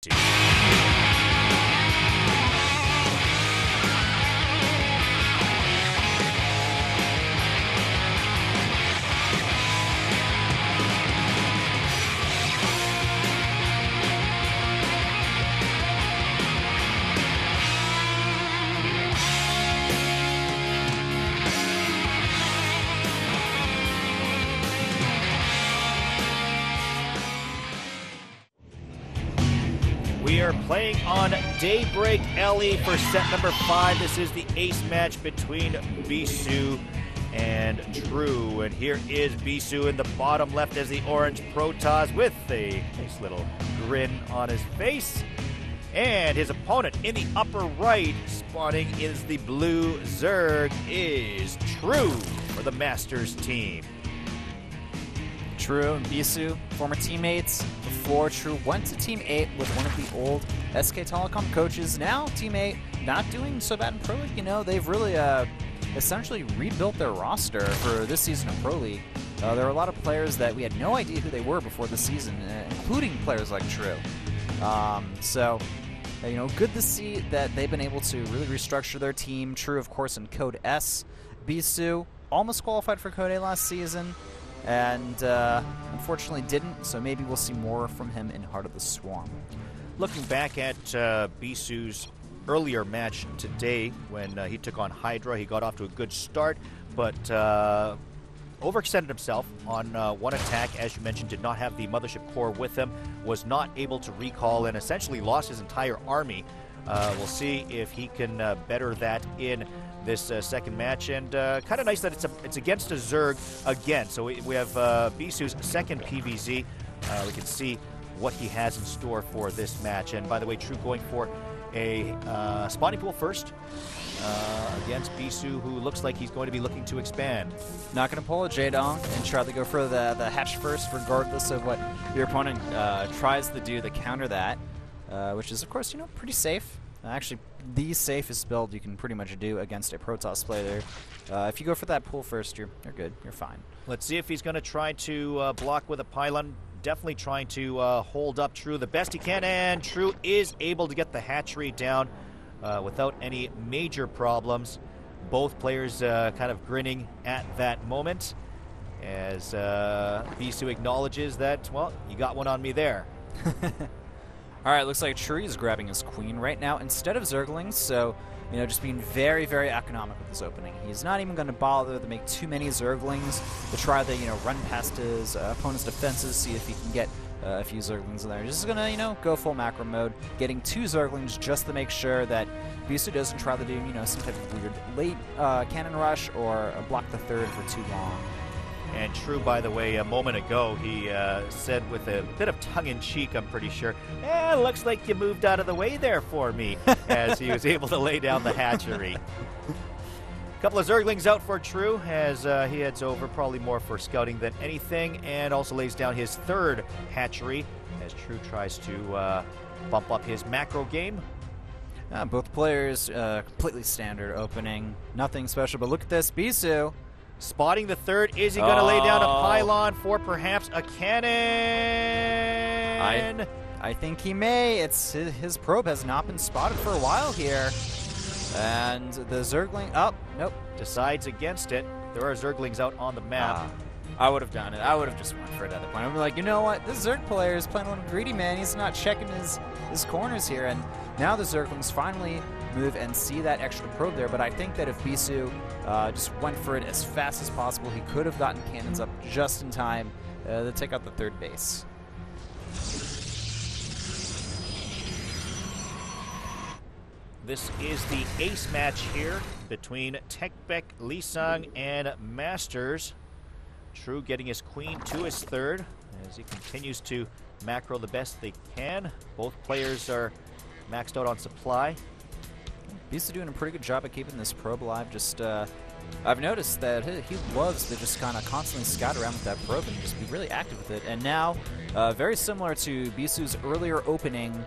We are playing on Daybreak LE for set number 5. This is the ace match between Bisu and True. And here is Bisu in the bottom left as the orange Protoss with a nice little grin on his face. And his opponent in the upper right, spawning is the blue Zerg, is True for the Masters team. True and Bisu, former teammates. Before True went to Team 8 with one of the old SK Telecom coaches. Now Team 8 not doing so bad in Pro League. You know, they've really essentially rebuilt their roster for this season of Pro League. There are a lot of players that we had no idea who they were before the season, including players like True. You know, good to see that they've been able to really restructure their team. True, of course, in Code S. Bisu almost qualified for Code A last season, and unfortunately didn't, so maybe we'll see more from him in Heart of the Swarm. Looking back at Bisu's earlier match today when he took on Hydra, he got off to a good start, but overextended himself on one attack. As you mentioned, did not have the Mothership Core with him, was not able to recall, and essentially lost his entire army. We'll see if he can better that in this second match, and kind of nice that it's against a Zerg again. So we have Bisu's second PvZ. We can see what he has in store for this match. And by the way, True going for a spawning pool first against Bisu, who looks like he's going to be looking to expand. Not going to pull a J-Dong and try to go for the hatch first, regardless of what your opponent tries to do to counter that, which is, of course, you know, pretty safe. Actually, the safest build you can pretty much do against a Protoss player. If you go for that pull first, you're good. You're fine. Let's see if he's going to try to block with a pylon. Definitely trying to hold up True the best he can, and True is able to get the hatchery down without any major problems. Both players kind of grinning at that moment as Bisu acknowledges that, well, you got one on me there. All right, looks like True is grabbing his queen right now instead of Zerglings, so, you know, just being very, very economic with his opening. He's not even going to bother to make too many Zerglings to try to, you know, run past his opponent's defenses, see if he can get a few Zerglings in there. He's just going to, you know, go full macro mode, getting 2 Zerglings just to make sure that Bisu doesn't try to do, you know, some type of weird late cannon rush or block the third for too long. And True, by the way, a moment ago, he said with a bit of tongue-in-cheek, I'm pretty sure, looks like you moved out of the way there for me, as he was able to lay down the hatchery. A couple of Zerglings out for True as he heads over, probably more for scouting than anything, and also lays down his third hatchery as True tries to bump up his macro game. Both players completely standard opening, nothing special, but look at this, Bisu. Spotting the third. Is he going to lay down a pylon for perhaps a cannon? I think he may. It's his probe has not been spotted for a while here. And the Zergling, nope. Decides against it. There are Zerglings out on the map. I would have done it. I would have just went for it at the point. I'd be like, you know what? This Zerg player is playing a little greedy, man. He's not checking his corners here. And now the Zerglings finally move and see that extra probe there. But I think that if Bisu just went for it as fast as possible, he could have gotten cannons up just in time to take out the third base. This is the ace match here between Techbeck, Lisang, and Masters. True getting his queen to his third as he continues to macro the best they can. Both players are maxed out on supply. Bisu doing a pretty good job of keeping this probe alive. Just, I've noticed that he loves to just kind of constantly scout around with that probe and just be really active with it. And now, very similar to Bisu's earlier opening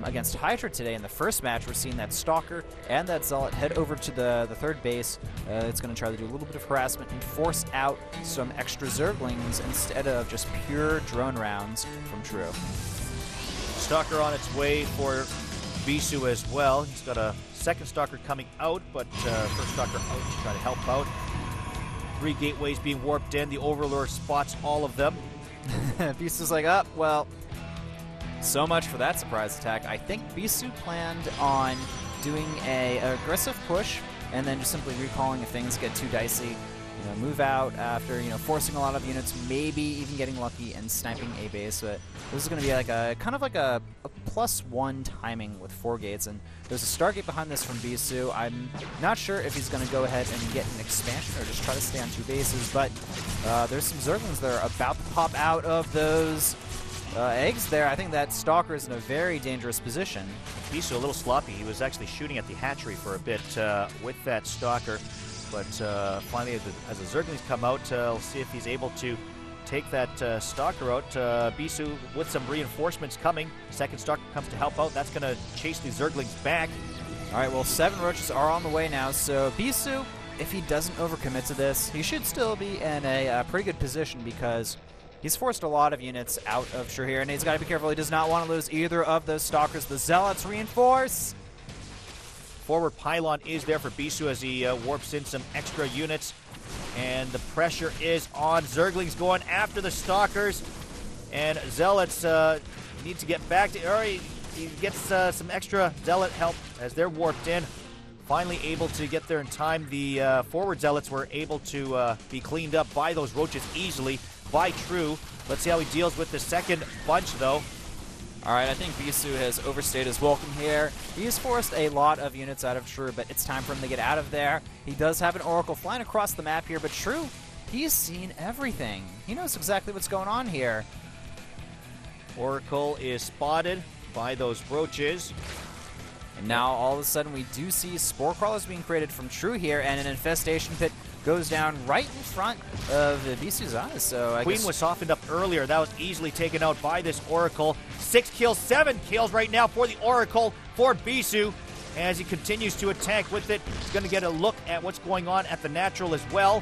against Hydra today in the first match, we're seeing that Stalker and that Zealot head over to the third base. It's going to try to do a little bit of harassment and force out some extra Zerglings instead of just pure drone rounds from True. Stalker on its way for Bisu as well. He's got a second Stalker coming out, but first Stalker out to try to help out. 3 gateways being warped in. The Overlord spots all of them. Bisu's like, up. Well, so much for that surprise attack. I think Bisu planned on doing a aggressive push and then just simply recalling if things get too dicey. You know, move out after, you know, forcing a lot of units, maybe even getting lucky and sniping a base. But this is going to be like a kind of like a +1 timing with 4 gates, and there's a Stargate behind this from Bisu. I'm not sure if he's going to go ahead and get an expansion or just try to stay on 2 bases, but there's some Zerglings that are about to pop out of those eggs there. I think that Stalker is in a very dangerous position. Bisu a little sloppy. He was actually shooting at the hatchery for a bit with that Stalker. But finally, as the Zerglings come out, we'll see if he's able to take that Stalker out. Bisu with some reinforcements coming. Second Stalker comes to help out. That's going to chase the Zerglings back. All right, well, 7 Roaches are on the way now. So Bisu, if he doesn't overcommit to this, he should still be in a pretty good position because he's forced a lot of units out of True here, and he's got to be careful. He does not want to lose either of those Stalkers. The Zealots reinforce. Forward pylon is there for Bisu as he warps in some extra units. And the pressure is on. Zerglings going after the Stalkers. And Zealots need to get back to... He gets some extra Zealot help as they're warped in. Finally able to get there in time. The forward Zealots were able to be cleaned up by those Roaches easily by True. Let's see how he deals with the second bunch, though. All right, I think Bisu has overstayed his welcome here. He's forced a lot of units out of True, but it's time for him to get out of there. He does have an Oracle flying across the map here, but True, he's seen everything. He knows exactly what's going on here. Oracle is spotted by those Roaches. And now, all of a sudden, we do see Spore Crawlers being created from True here, and an Infestation Pit goes down right in front of Bisu's eyes. So Queen was softened up earlier. That was easily taken out by this Oracle. 6 kills, 7 kills right now for the Oracle for Bisu. As he continues to attack with it, he's going to get a look at what's going on at the natural as well.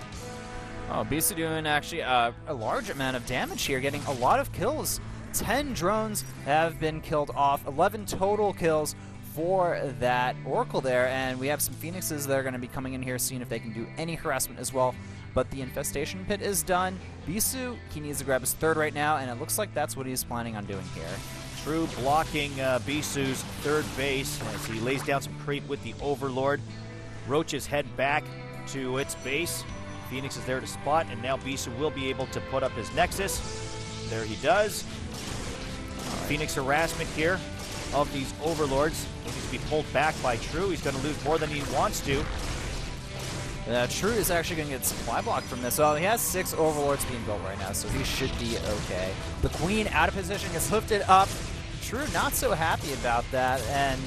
Oh, Bisu doing actually a large amount of damage here, getting a lot of kills. 10 drones have been killed off, 11 total kills for that Oracle there, and we have some Phoenixes that are going to be coming in here, seeing if they can do any harassment as well. But the Infestation Pit is done. Bisu, he needs to grab his 3rd right now, and it looks like that's what he's planning on doing here. True blocking Bisu's 3rd base as he lays down some creep with the Overlord. Roaches head back to its base. Phoenix is there to spot, and now Bisu will be able to put up his Nexus. There he does. Phoenix harassment here of these Overlords. He needs to be pulled back by True. He's going to lose more than he wants to. True is actually going to get supply blocked from this. So he has 6 Overlords being built right now, so he should be okay. The Queen out of position gets lifted up. True not so happy about that, and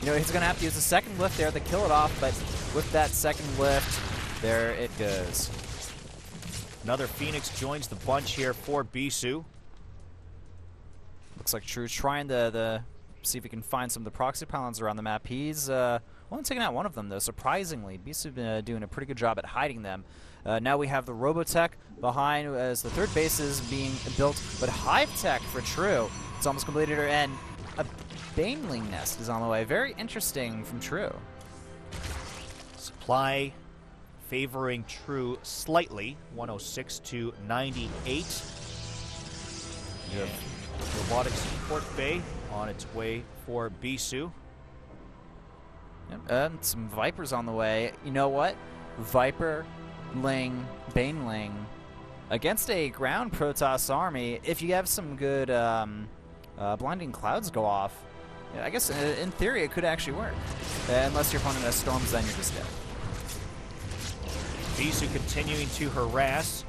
you know, he's going to have to use a second lift there to kill it off, but with that second lift, there it goes. Another Phoenix joins the bunch here for Bisu. Looks like True's trying to see if he can find some of the proxy pylons around the map. He's only taken out one of them, though, surprisingly. Bisu been doing a pretty good job at hiding them. Now we have the Robotech behind as the 3rd base is being built, but Hive Tech for True. It's almost completed, and a Baneling Nest is on the way. Very interesting from True. Supply favoring True slightly, 106 to 98. You have Robotic Support Bay on its way for Bisu. Yep, and some Vipers on the way. You know what? Viper, Ling, Baneling against a ground Protoss army. If you have some good blinding clouds go off, I guess in theory it could actually work. Unless your opponent has storms, then you're just dead. Bisu continuing to harass,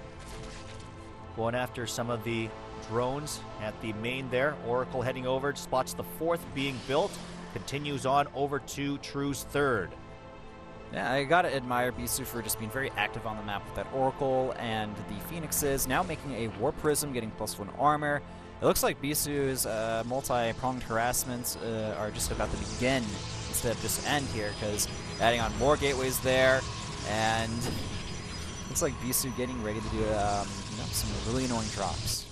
going after some of the drones at the main there. Oracle heading over, spots the 4th being built, continues on over to True's 3rd. Yeah, I gotta admire Bisu for just being very active on the map with that Oracle and the Phoenixes, now making a War Prism, getting +1 armor. It looks like Bisu's multi-pronged harassments are just about to begin instead of just end here, because adding on more gateways there, and looks like Bisu getting ready to do you know, some really annoying drops.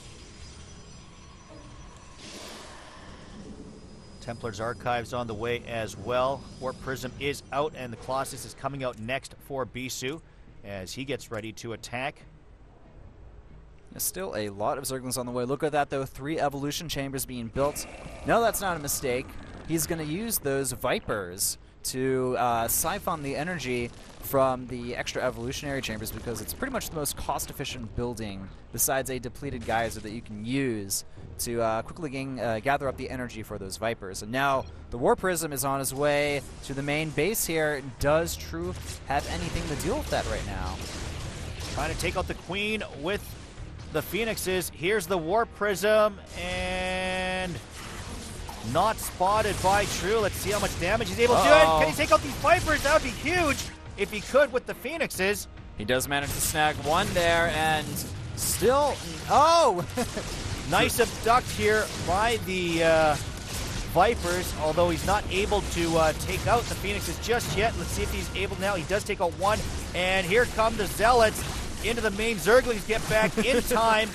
Templar's Archives on the way as well. Warp Prism is out, and the Colossus is coming out next for Bisu as he gets ready to attack. There's still a lot of Zerglings on the way. Look at that, though. 3 evolution chambers being built. No, that's not a mistake. He's going to use those Vipers to siphon the energy from the extra evolutionary chambers because it's pretty much the most cost-efficient building besides a depleted geyser that you can use to quickly gather up the energy for those Vipers. And now the War Prism is on his way to the main base here. Does True have anything to deal with that right now? Trying to take out the Queen with the Phoenixes. Here's the War Prism, and not spotted by True. Let's see how much damage he's able to do. Can he take out these Vipers? That would be huge if he could with the Phoenixes. He does manage to snag one there, and still, nice abduct here by the Vipers, although he's not able to take out the Phoenixes just yet. Let's see if he's able now. He does take out one, and here come the Zealots into the main. Zerglings get back in time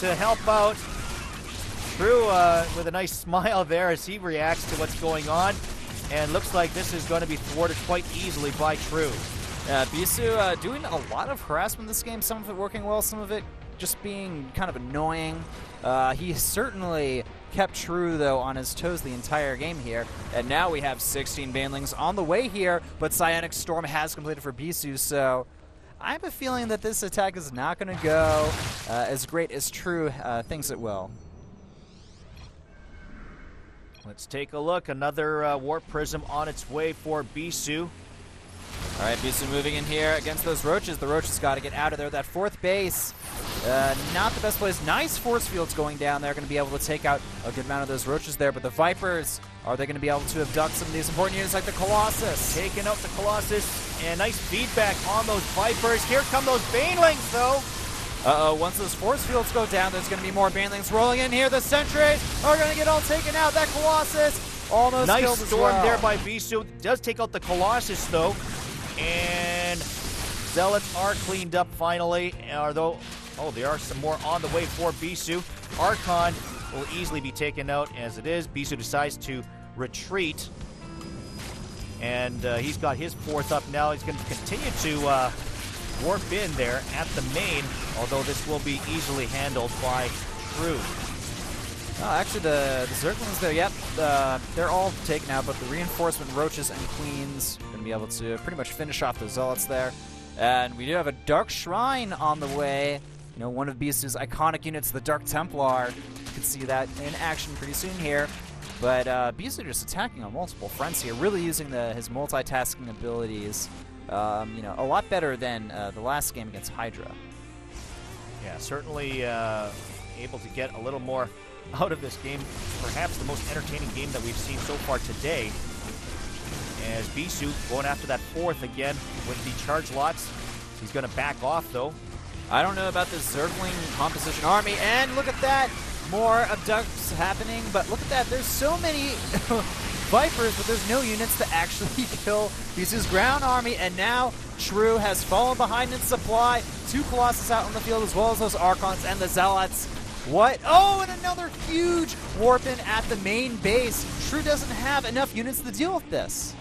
to help out. True with a nice smile there as he reacts to what's going on, and looks like this is going to be thwarted quite easily by True. Yeah, Bisu doing a lot of harassment this game, some of it working well, some of it just being kind of annoying. He certainly kept True, though, on his toes the entire game here. And now we have 16 Banelings on the way here, but Psionic Storm has completed for Bisu, so I have a feeling that this attack is not going to go as great as True thinks it will. Let's take a look. Another Warp Prism on its way for Bisu. All right, Bisu moving in here against those Roaches. The Roaches got to get out of there. That 4th base, not the best place. Nice force fields going down there. Going to be able to take out a good amount of those Roaches there. But the Vipers, are they going to be able to abduct some of these important units like the Colossus? Taking out the Colossus, and nice feedback on those Vipers. Here come those Banelings, though. Once those force fields go down, there's going to be more Banelings rolling in here. The Sentries are going to get all taken out. That Colossus almost killed as well. Nice storm there by Bisu. Does take out the Colossus, though. And Zealots are cleaned up finally. Although, there are some more on the way for Bisu. Archon will easily be taken out as it is. Bisu decides to retreat. And he's got his 4th up now. He's going to continue to warp in there at the main, although this will be easily handled by True. Oh, actually, the Zerglings, though, yep, they're all taken out, but the reinforcement Roaches and Queens are going to be able to pretty much finish off the Zealots there. And we do have a Dark Shrine on the way. You know, one of Bisu's iconic units, the Dark Templar. You can see that in action pretty soon here. But Bisu just attacking on multiple fronts here, really using his multitasking abilities. You know, a lot better than the last game against Hydra. Yeah, certainly able to get a little more out of this game. Perhaps the most entertaining game that we've seen so far today. As Bisu going after that 4th again with the charge lots. He's going to back off, though. I don't know about this Zergling composition army, and look at that! More abducts happening, but look at that, there's so many Vipers, but there's no units to actually kill Bisu's ground army, and now True has fallen behind in supply. 2 Colossus out on the field, as well as those Archons and the Zealots. What? Oh, and another huge warp in at the main base. True doesn't have enough units to deal with this.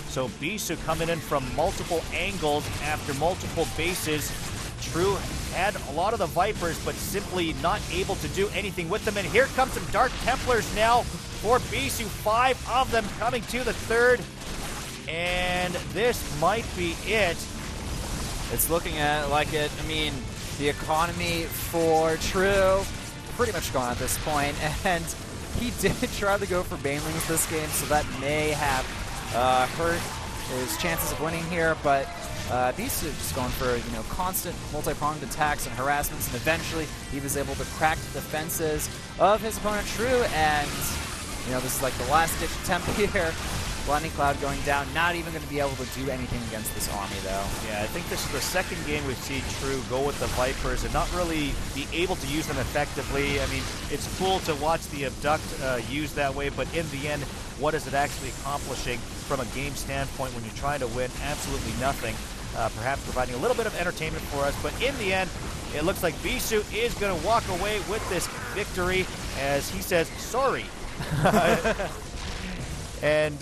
So Bisu coming in from multiple angles after multiple bases. True had a lot of the Vipers, but simply not able to do anything with them. And here comes some Dark Templars now for Bisu. 5 of them coming to the 3rd. And this might be it. It's looking like it. I mean, the economy for True pretty much gone at this point. And he did try to go for Banelings this game, so that may have hurt his chances of winning here. But Bisu just going for, you know, constant multi-pronged attacks and harassments, and eventually he was able to crack the defenses of his opponent True, and, you know, this is like the last-ditch attempt here. Blinding Cloud going down, not even going to be able to do anything against this army, though. Yeah, I think this is the 2nd game we've seen True go with the Vipers and not really be able to use them effectively. I mean, it's cool to watch the abduct used that way, but in the end, what is it actually accomplishing from a game standpoint when you're trying to win? Absolutely nothing. Perhaps providing a little bit of entertainment for us, but in the end, it looks like Bisu is going to walk away with this victory as he says sorry And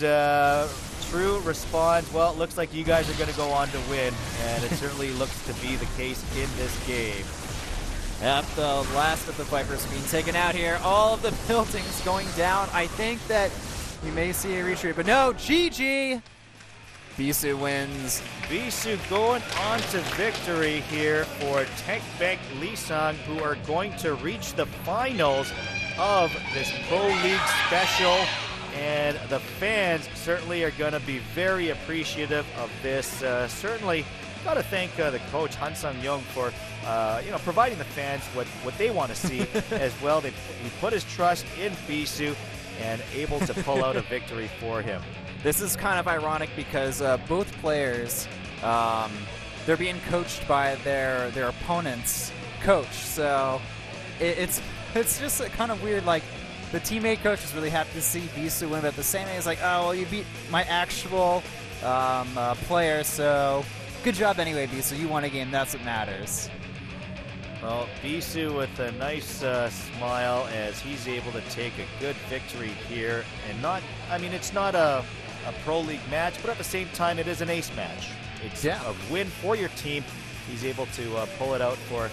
True responds, well, it looks like you guys are going to go on to win, and it certainly looks to be the case in this game. Yep, the last of the Vipers being taken out here. All of the buildings going down. I think that you may see a retreat, but no, GG! Bisu wins. Bisu going on to victory here for Techbank Lisang, who are going to reach the finals of this Pro League Special. And the fans certainly are going to be very appreciative of this. Certainly, got to thank the coach Han Sung-young for providing the fans what they want to see as well. He put his trust in Bisu and able to pull out a victory for him. This is kind of ironic because both players, they're being coached by their opponent's coach. So it's just kind of weird. Like, the teammate coach is really happy to see Bisu win, but at the same time, he's like, oh, well, you beat my actual player, so good job anyway, Bisu. You won a game. That's what matters. Well, Bisu with a nice smile as he's able to take a good victory here. And it's not a Pro League match, but at the same time, it is an ace match. It's a win for your team. He's able to pull it out for